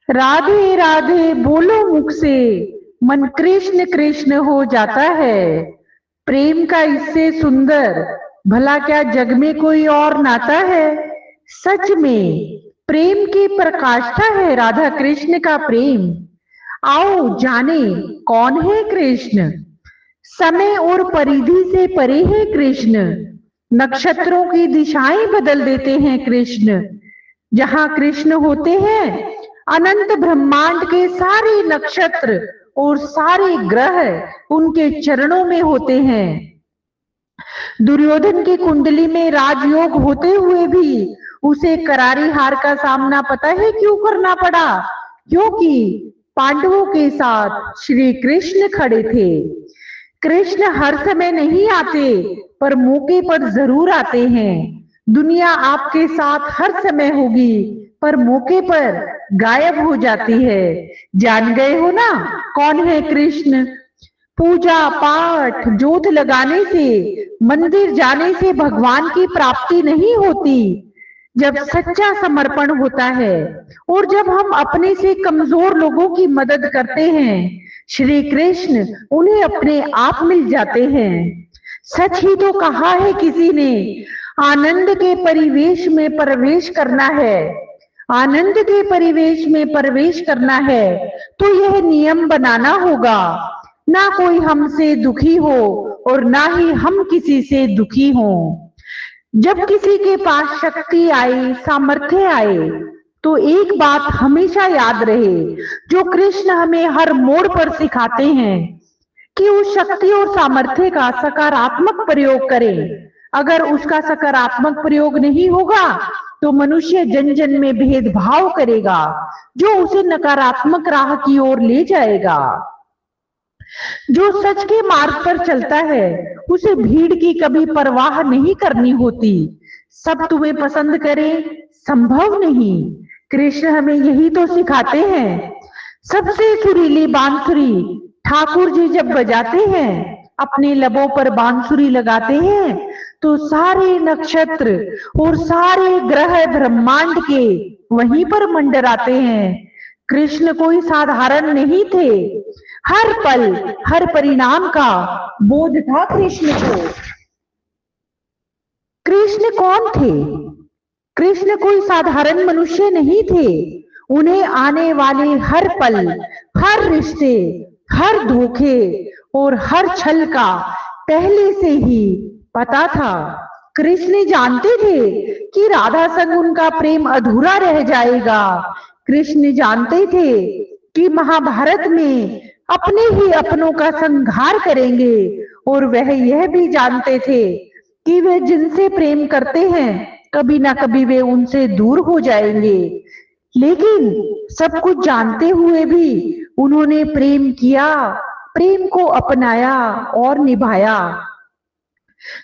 राधे राधे बोलो मुख से, मन कृष्ण कृष्ण हो जाता है। प्रेम का इससे सुंदर भला क्या जग में कोई और नाता है। सच में प्रेम की प्रकाष्ठा है राधा कृष्ण का प्रेम। आओ जाने कौन है कृष्ण। समय और परिधि से परे है कृष्ण। नक्षत्रों की दिशाएं बदल देते हैं कृष्ण। जहां कृष्ण होते हैं अनंत ब्रह्मांड के सारे नक्षत्र और सारे ग्रह उनके चरणों में होते हैं। दुर्योधन की कुंडली में राजयोग होते हुए भी उसे करारी हार का सामना पता है क्यों करना पड़ा? क्योंकि पांडवों के साथ श्री कृष्ण खड़े थे। कृष्ण हर समय नहीं आते पर मौके पर जरूर आते हैं। दुनिया आपके साथ हर समय होगी पर मौके पर गायब हो जाती है। जान गए हो ना कौन है कृष्ण। पूजा पाठ जोत लगाने से मंदिर जाने से भगवान की प्राप्ति नहीं होती। जब सच्चा समर्पण होता है और जब हम अपने से कमजोर लोगों की मदद करते हैं श्री कृष्ण उन्हें अपने आप मिल जाते हैं। सच ही तो कहा है किसी ने, आनंद के परिवेश में प्रवेश करना है। आनंद के परिवेश में प्रवेश करना है तो यह नियम बनाना होगा, ना कोई हमसे दुखी हो और ना ही हम किसी से दुखी हों। जब किसी के पास शक्ति आए सामर्थ्य आए तो एक बात हमेशा याद रहे जो कृष्ण हमें हर मोड़ पर सिखाते हैं कि उस शक्ति और सामर्थ्य का सकारात्मक प्रयोग करें। अगर उसका सकारात्मक प्रयोग नहीं होगा तो मनुष्य जन जन में भेदभाव करेगा जो उसे नकारात्मक राह की ओर ले जाएगा। जो सच के मार्ग पर चलता है उसे भीड़ की कभी परवाह नहीं करनी होती। सब तुम्हें पसंद करें संभव नहीं। कृष्ण हमें यही तो सिखाते हैं। सबसे सुरीली बांसुरी ठाकुर जी जब बजाते हैं, अपने लबों पर बांसुरी लगाते हैं तो सारे नक्षत्र और सारे ग्रह ब्रह्मांड के वहीं पर मंडराते हैं। कृष्ण कोई साधारण नहीं थे। हर पल हर परिणाम का बोध था कृष्ण को। कृष्ण कौन थे? कृष्ण कोई साधारण मनुष्य नहीं थे। उन्हें आने वाले हर पल, हर रिश्ते, हर धोखे और हर छल का पहले से ही पता था। कृष्ण जानते थे कि राधा संग उनका प्रेम अधूरा रह जाएगा। कृष्ण जानते थे कि महाभारत में अपने ही अपनों का संहार करेंगे और वह यह भी जानते थे कि वे जिनसे प्रेम करते हैं कभी ना कभी वे उनसे दूर हो जाएंगे। लेकिन सब कुछ जानते हुए भी उन्होंने प्रेम किया, प्रेम को अपनाया और निभाया।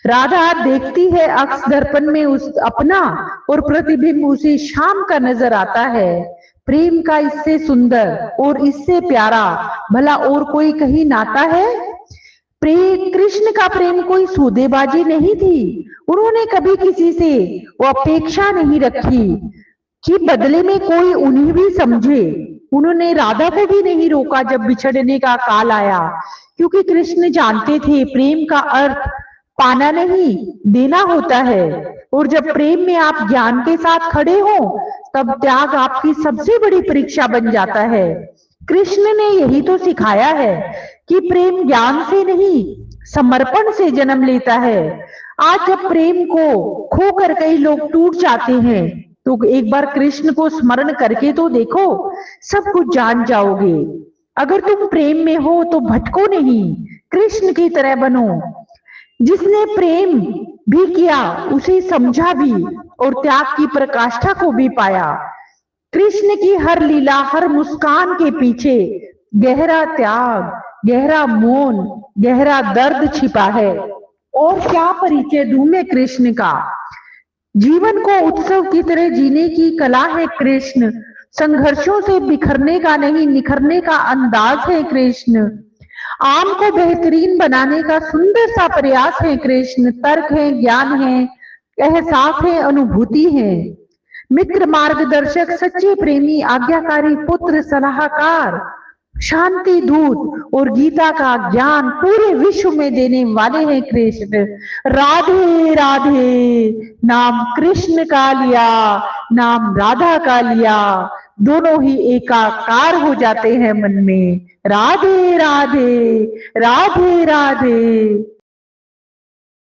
राधा देखती है अक्स दर्पण में उस अपना और प्रतिबिंब उसे शाम का नजर आता है। प्रेम का इससे सुंदर और इससे प्यारा भला और कोई कहीं नाता है? प्रेम कृष्ण का प्रेम कोई सौदेबाजी नहीं थी। उन्होंने कभी किसी से वो अपेक्षा नहीं रखी कि बदले में कोई उन्हें भी समझे। उन्होंने राधा को भी नहीं रोका जब बिछड़ने का काल आया, क्योंकि कृष्ण जानते थे प्रेम का अर्थ पाना नहीं देना होता है। और जब प्रेम में आप ज्ञान के साथ खड़े हो तब त्याग आपकी सबसे बड़ी परीक्षा बन जाता है। कृष्ण ने यही तो सिखाया है कि प्रेम ज्ञान से नहीं समर्पण से जन्म लेता है। आज जब प्रेम को खोकर कई लोग टूट जाते हैं तो एक बार कृष्ण को स्मरण करके तो देखो, सब कुछ जान जाओगे। अगर तुम प्रेम में हो तो भटको नहीं, कृष्ण की तरह बनो। जिसने प्रेम भी किया उसे समझा भी और त्याग की प्रकाष्ठा को भी पाया। कृष्ण की हर लीला हर मुस्कान के पीछे गहरा त्याग, गहरा मौन, गहरा दर्द छिपा है। और क्या परिचय दूं मैं कृष्ण का। जीवन को उत्सव की तरह जीने की कला है कृष्ण। संघर्षों से बिखरने का नहीं निखरने का अंदाज है कृष्ण। आम को बेहतरीन बनाने का सुंदर सा प्रयास है कृष्ण। तर्क है, ज्ञान है, एहसास है, अनुभूति है। मित्र, मार्गदर्शक, सच्चे प्रेमी, आज्ञाकारी, पुत्र, सलाहकार, शांति दूत और गीता का ज्ञान पूरे विश्व में देने वाले हैं कृष्ण। राधे राधे। नाम कृष्ण का लिया, नाम राधा का लिया, दोनों ही एकाकार हो जाते हैं मन में। राधे राधे, राधे राधे।